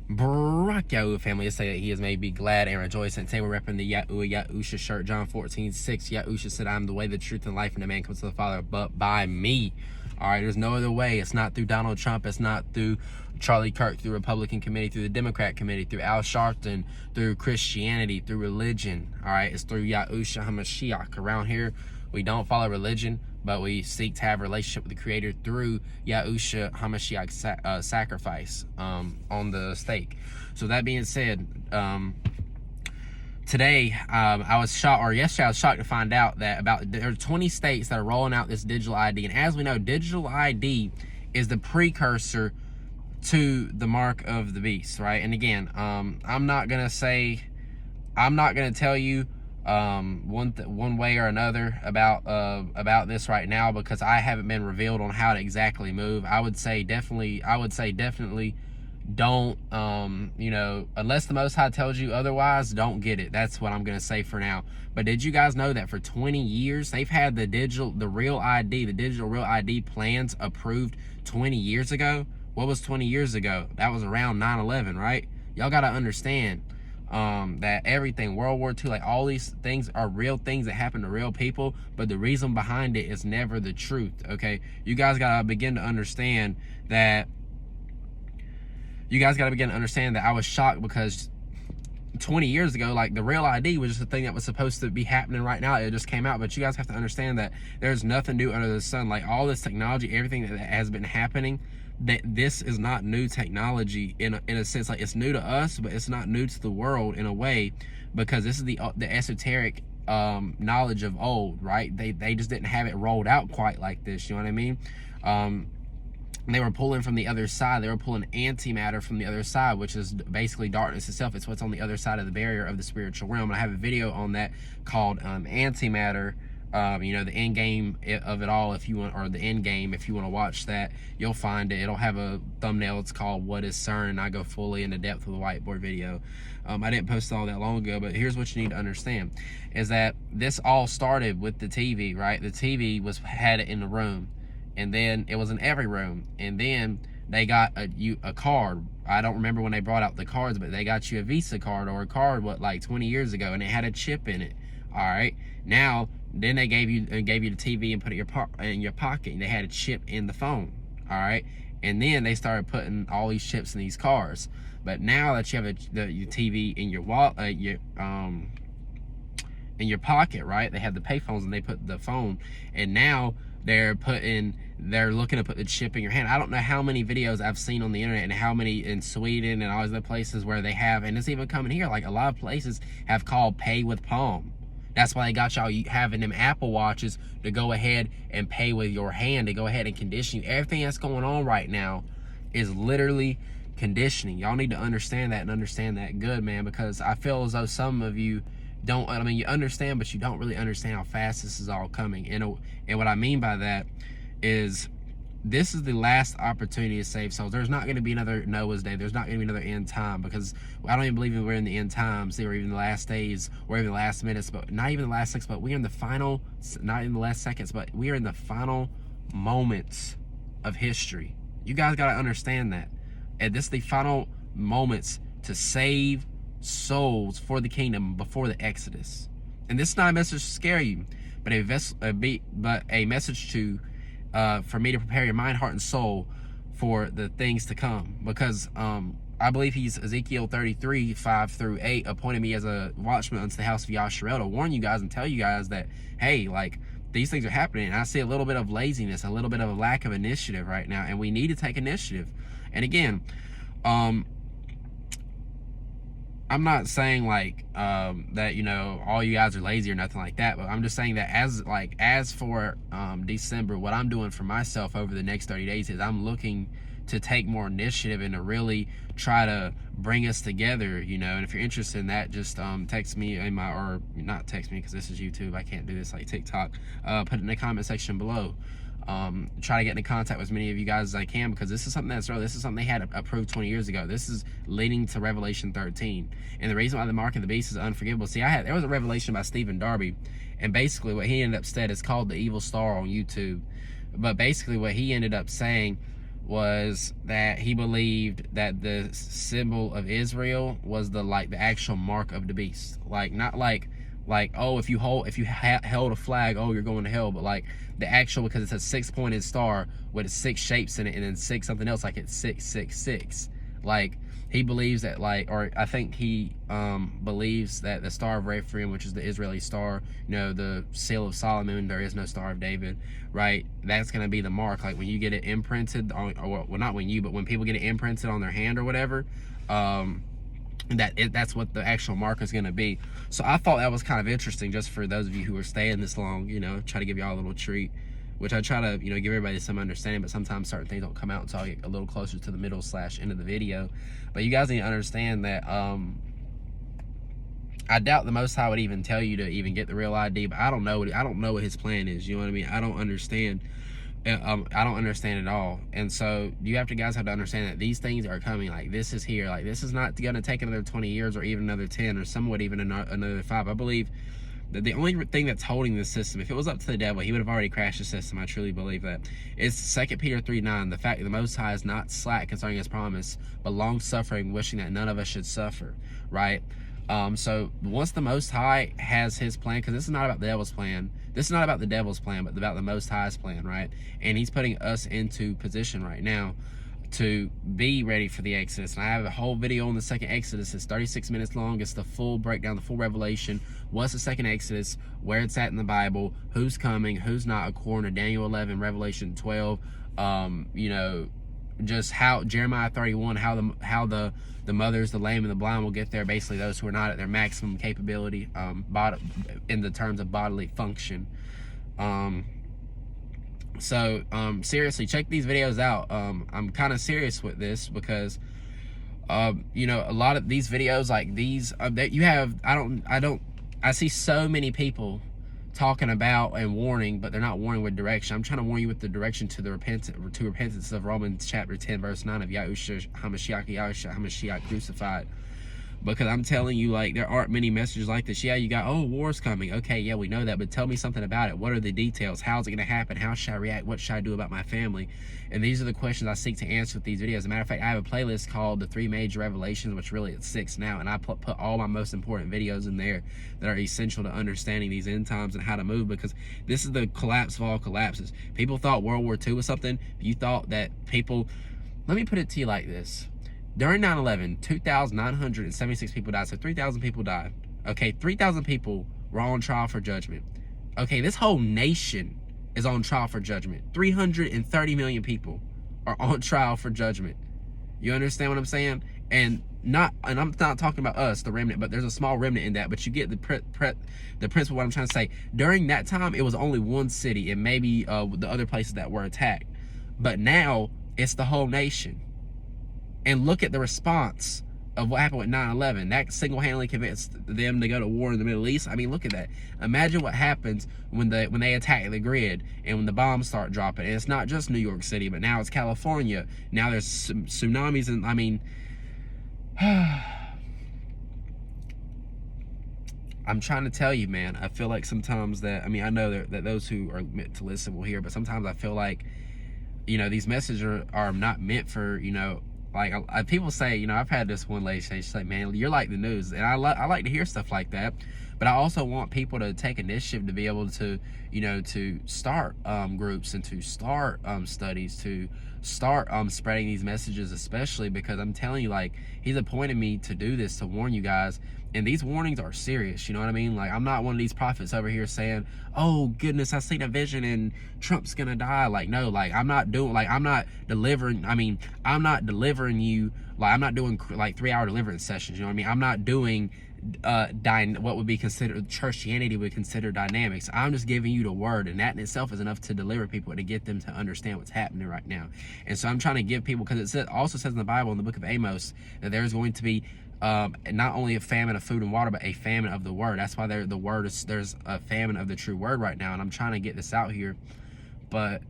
Barak Yahuwah family, to say that he has made me glad and rejoice. And today we're repping the Yahuwah Yahusha shirt, John 14:6. Yahusha said, I am the way, the truth, and life, and no man comes to the Father but by me. All right, there's no other way. It's not through Donald Trump. It's not through Charlie Kirk, through Republican committee, through the Democrat committee, through Al Sharpton, through Christianity, through religion. All right, it's through Yahusha HaMashiach. Around here, we don't follow religion, but we seek to have a relationship with the Creator through Yahusha HaMashiach's sacrifice on the stake. So that being said, today I was shocked, or yesterday I was shocked to find out that there are 20 states that are rolling out this digital ID. And as we know, digital ID is the precursor to the mark of the beast, right? And again, I'm not gonna tell you one way or another about this right now, because I haven't been revealed on how to exactly move. I would say definitely don't, unless the Most High tells you otherwise, don't get it. That's what I'm gonna say for now. But did you guys know that for 20 years they've had the digital real ID plans approved 20 years ago? What was 20 years ago? That was around 9/11, right? Y'all gotta understand that everything, World War II, like all these things are real things that happen to real people, but the reason behind it is never the truth, okay? You guys gotta begin to understand that. I was shocked because 20 years ago, like, the real ID was just a thing that was supposed to be happening right now. It just came out. But you guys have to understand that there's nothing new under the sun. Like, all this technology, everything that has been happening, that this is not new technology in a sense. Like, it's new to us, but it's not new to the world in a way, because this is the esoteric knowledge of old, right? They just didn't have it rolled out quite like this, you know what I mean? They were pulling from the other side. They were pulling antimatter from the other side, which is basically darkness itself. It's what's on the other side of the barrier of the spiritual realm. And I have a video on that called antimatter. The end game of it all, if you want, or the end game, if you want to watch that, you'll find it. It'll have a thumbnail. It's called "What Is CERN?" And I go fully into depth with a whiteboard video. I didn't post it all that long ago, but here's what you need to understand: is that this all started with the TV, right? The TV had it in the room, and then it was in every room, and then they got a card. I don't remember when they brought out the cards, but they got you a Visa card or a card, like 20 years ago, and it had a chip in it. All right, now then they gave you the TV and put it in your pocket, and they had a chip in the phone. All right, and then they started putting all these chips in these cars. But now that you have your TV in your wallet, in your pocket, right? They have the payphones, and they put the phone, and now they're looking to put the chip in your hand. I don't know how many videos I've seen on the internet, and how many in Sweden and all these other places where they have, and it's even coming here. Like, a lot of places have called pay with palm. That's why they got y'all having them Apple Watches to go ahead and pay with your hand, to go ahead and condition you. Everything that's going on right now is literally conditioning. Y'all need to understand that, and understand that good, man, because I feel as though some of you don't, I mean, you understand, but you don't really understand how fast this is all coming. And what I mean by that is, this is the last opportunity to save souls. There's not going to be another Noah's Day. There's not going to be another end time, because I don't even believe we're in the end times, or even the last days, or even the last minutes, but not even the last seconds, but we're in the final, not in the last seconds, but we are in the final moments of history. You guys got to understand that. And this is the final moments to save souls for the kingdom before the Exodus. And this is not a message to scare you, but a message to for me to prepare your mind, heart, and soul for the things to come. Because I believe he's Ezekiel 33:5-8 appointed me as a watchman unto the house of Yasharel, to warn you guys and tell you guys that, hey, like, these things are happening. And I see a little bit of laziness, a little bit of a lack of initiative right now, and we need to take initiative. And again, I'm not saying like that, all you guys are lazy or nothing like that, but I'm just saying that as for December, what I'm doing for myself over the next 30 days is I'm looking to take more initiative and to really try to bring us together, and if you're interested in that, just text me or not text me, because this is YouTube, I can't do this like TikTok. Put it in the comment section below. Try to get into contact with as many of you guys as I can, because this is something that's real. This is something they had approved 20 years ago. This is leading to Revelation 13. And the reason why the mark of the beast is unforgivable, there was a revelation by Stephen Darby, and basically what he ended up said is called the evil star on YouTube. But basically what he ended up saying was that he believed that the symbol of Israel was the actual mark of the beast. Like, not like oh, if you held a flag, oh, you're going to hell, but like the actual, because it's a 6-pointed star with 6 shapes in it, and then 6 something else, like it's 666. Like, he believes that, like, or I think he believes that the Star of Ephraim, which is the Israeli star, you know, the seal of Solomon, there is no Star of David, right? That's going to be the mark. Like, when you get it imprinted on, or well, not when you, but when people get it imprinted on their hand or whatever, that's what the actual mark is going to be. So I thought that was kind of interesting, just for those of you who are staying this long, you know, try to give y'all a little treat, which I try to, you know, give everybody some understanding, but sometimes certain things don't come out until I get a little closer to the middle / end of the video. But you guys need to understand that I doubt the Most High would even tell you to even get the real ID, but I don't know what his plan is. You know what I mean? I don't understand. I don't understand at all. And so you guys have to understand that these things are coming. Like, this is here. Like, this is not going to take another 20 years or even another 10 or somewhat even another 5. I believe that the only thing that's holding this system, if it was up to the devil, he would have already crashed the system. I truly believe that. It's 2 Peter 3:9, the fact that the Most High is not slack concerning his promise, but long-suffering, wishing that none of us should suffer, right? So once the Most High has his plan, because this is not about the devil's plan, this is not about the devil's plan, but about the Most High's plan, right? And he's putting us into position right now to be ready for the Exodus. And I have a whole video on the second Exodus. It's 36 minutes long. It's the full breakdown, the full revelation. What's the second Exodus, where it's at in the Bible, who's coming, who's not, according to Daniel 11, Revelation 12, you know, just how Jeremiah 31, how the mothers, the lame, and the blind will get there. Basically, those who are not at their maximum capability, in the terms of bodily function. So seriously, check these videos out. I'm kind of serious with this because you know, a lot of these videos like these that you have, I see so many people talking about and warning, but they're not warning with direction. I'm trying to warn you with the direction to repentance of Romans chapter 10 verse 9 of Yahushua HaMashiach crucified. Because I'm telling you, like, there aren't many messages like this. Yeah, you got, oh, war's coming. Okay, yeah, we know that, but tell me something about it. What are the details? How's it going to happen? How should I react? What should I do about my family? And these are the questions I seek to answer with these videos. As a matter of fact, I have a playlist called The 3 Major Revelations, which really it's 6 now, and I put all my most important videos in there that are essential to understanding these end times and how to move, because this is the collapse of all collapses. People thought World War II was something. You thought that people... Let me put it to you like this. During 9/11, 2,976 people died, so 3,000 people died. Okay, 3,000 people were on trial for judgment. Okay, this whole nation is on trial for judgment. 330 million people are on trial for judgment. You understand what I'm saying? And I'm not talking about us, the remnant, but there's a small remnant in that. But you get the principle. What I'm trying to say. During that time, it was only one city and maybe the other places that were attacked. But now it's the whole nation. And look at the response of what happened with 9/11. That single-handedly convinced them to go to war in the Middle East. I mean, look at that. Imagine what happens when they attack the grid and when the bombs start dropping. And it's not just New York City, but now it's California. Now there's tsunamis, and I mean, I'm trying to tell you, man. I feel like sometimes that, I mean, I know that those who are meant to listen will hear, but sometimes I feel like, you know, these messages are not meant for, you know, like people say, you know, I've had this one lady say, she's like, man, you're like the news. And I like to hear stuff like that. But I also want people to take initiative to be able to, you know, to start groups and to start studies, to start spreading these messages, especially because I'm telling you, like, he's appointed me to do this, to warn you guys. And these warnings are serious, you know what I mean? Like, I'm not one of these prophets over here saying, oh, goodness, I seen a vision and Trump's gonna die. Like, no, like, I'm not delivering you, like, I'm not doing, like, 3-hour deliverance sessions, you know what I mean? I'm not doing what would be considered, Christianity would consider dynamics. I'm just giving you the word, and that in itself is enough to deliver people, to get them to understand what's happening right now. And so I'm trying to give people, because it also says in the Bible, in the book of Amos, that there's going to be not only a famine of food and water, but a famine of the word. That's why there's a famine of the true word right now. And I'm trying to get this out here, but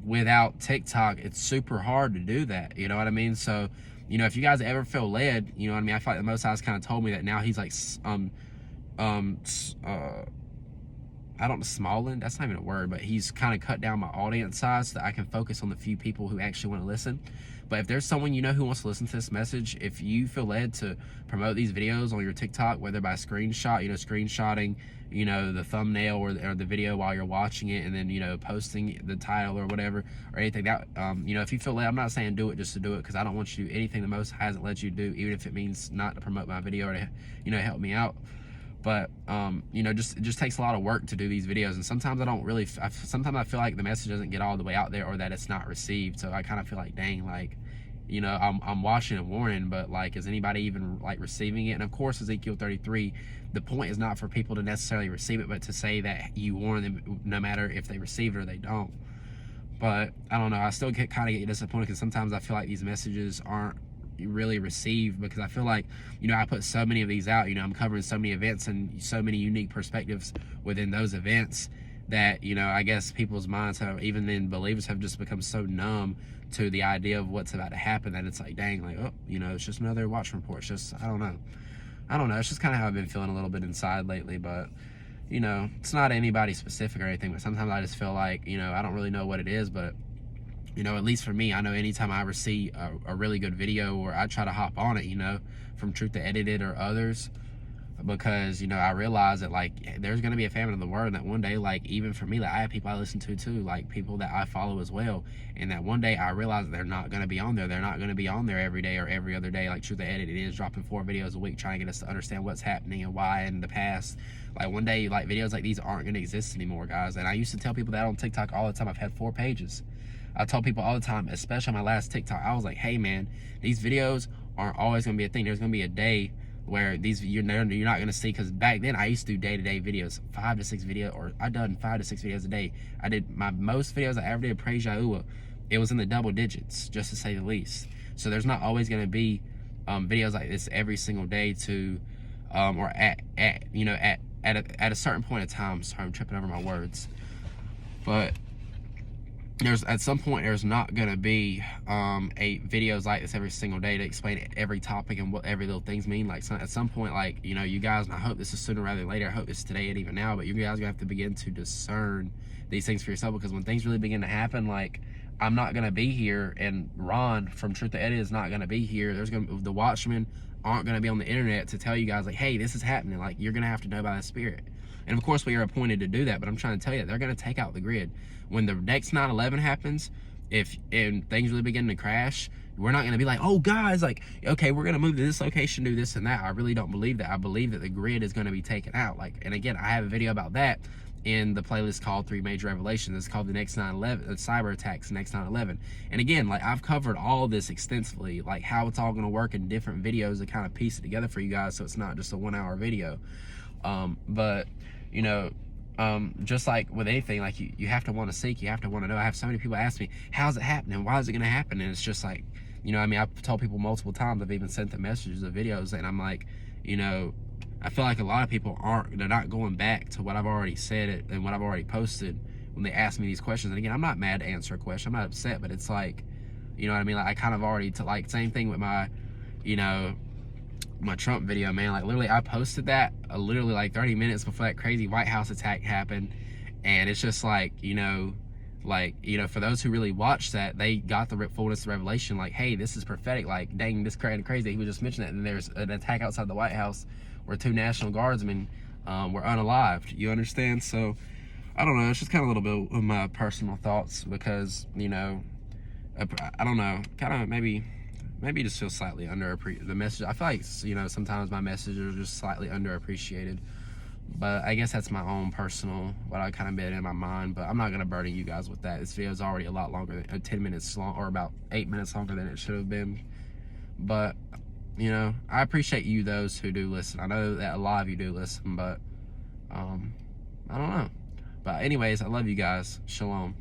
without TikTok, it's super hard to do that. You know what I mean? So, you know, if you guys ever feel led, you know what I mean? I feel like the Most High's kind of told me that now he's like, I don't smallen, that's not even a word, but he's kind of cut down my audience size so that I can focus on the few people who actually want to listen. But if there's someone you know who wants to listen to this message, if you feel led to promote these videos on your TikTok, whether by screenshot, screenshotting, the thumbnail or the video while you're watching it, and then, posting the title or whatever, or anything that, if you feel led, I'm not saying do it just to do it, because I don't want you to do anything the Most High hasn't let you do, even if it means not to promote my video or to, help me out. But, it just takes a lot of work to do these videos. And sometimes sometimes I feel like the message doesn't get all the way out there, or that it's not received. So I kind of feel like, dang, like, I'm watching and warning, but like, is anybody even like receiving it? And of course, Ezekiel 33, the point is not for people to necessarily receive it, but to say that you warn them no matter if they receive it or they don't. But I don't know, I still get disappointed, because sometimes I feel like these messages aren't really received, because I feel like I put so many of these out. I'm covering so many events and so many unique perspectives within those events that I guess people's minds have, even then believers, have just become so numb to the idea of what's about to happen that it's like, dang, like, oh, it's just another watch report. It's just, I don't know, it's just kind of how I've been feeling a little bit inside lately. But it's not anybody specific or anything, but sometimes I just feel like I don't really know what it is. But at least for me, I know anytime I ever see a really good video, or I try to hop on it, from Truth to Edited or others, because, I realize that, like, there's going to be a famine of the word, and that one day, like, even for me, like, I have people I listen to too, like, people that I follow as well, and that one day I realize that they're not going to be on there. They're not going to be on there every day or every other day. Like Truth to Edited is dropping 4 videos a week, trying to get us to understand what's happening and why in the past. Like, one day, like, videos like these aren't going to exist anymore, guys. And I used to tell people that on TikTok all the time. I've had 4 pages. I told people all the time, especially on my last TikTok, I was like, hey man, these videos aren't always going to be a thing. There's going to be a day where you're not going to see, because back then I used to do day-to-day videos, 5 to 6 videos, or I done 5 to 6 videos a day. I did my most videos I ever did, Praise Yahuwah. It was in the double digits, just to say the least. So there's not always going to be videos like this every single day to, or at a certain point in time. Sorry, I'm tripping over my words. But at some point there's not going to be videos like this every single day to explain every topic and what every little things mean. Like, at some point, like, you guys, and I hope this is sooner rather than later, I hope this is today and even now, but you guys are going to have to begin to discern these things for yourself, because when things really begin to happen, like, I'm not going to be here, and Ron from Truth to Edit is not going to be here. The Watchmen aren't going to be on the internet to tell you guys, like, hey, this is happening. Like, you're going to have to know by the Spirit. And of course we are appointed to do that, but I'm trying to tell you, they're going to take out the grid. When the next 9/11 happens, and things really begin to crash, we're not going to be like, oh guys, like, okay, we're going to move to this location, do this and that. I really don't believe that. I believe that the grid is going to be taken out. Like, and again, I have a video about that in the playlist called 3 Major Revelations. It's called the next 9/11, cyber attacks, next 9/11. And again, like, I've covered all this extensively, like how it's all going to work in different videos to kind of piece it together for you guys, so it's not just a 1-hour video. But just like with anything, like, you have to want to seek, you have to want to know. I have so many people ask me, how's it happening? Why is it going to happen? And it's just like, I've told people multiple times, I've even sent them messages of videos, and I'm like, I feel like a lot of people they're not going back to what I've already said and what I've already posted when they ask me these questions. And again, I'm not mad to answer a question, I'm not upset, but it's like, like, I kind of already, like, same thing with my, my Trump video, man. Like, literally, I posted that literally like 30 minutes before that crazy White House attack happened, and it's just like, for those who really watched that, they got the fullness of revelation, like, hey, this is prophetic, like, dang, this crazy, he was just mentioning that, and there's an attack outside the White House where 2 National Guardsmen were unalived, you understand? So, I don't know, it's just kind of a little bit of my personal thoughts, because, I don't know, kind of maybe just feel slightly the message. I feel like, sometimes my messages are just slightly underappreciated, but I guess that's my own personal, what I kind of been in my mind. But I'm not going to burden you guys with that. This video is already a lot longer, 10 minutes long, or about 8 minutes longer than it should have been. But, I appreciate you, those who do listen. I know that a lot of you do listen, but, I don't know. But anyways, I love you guys. Shalom.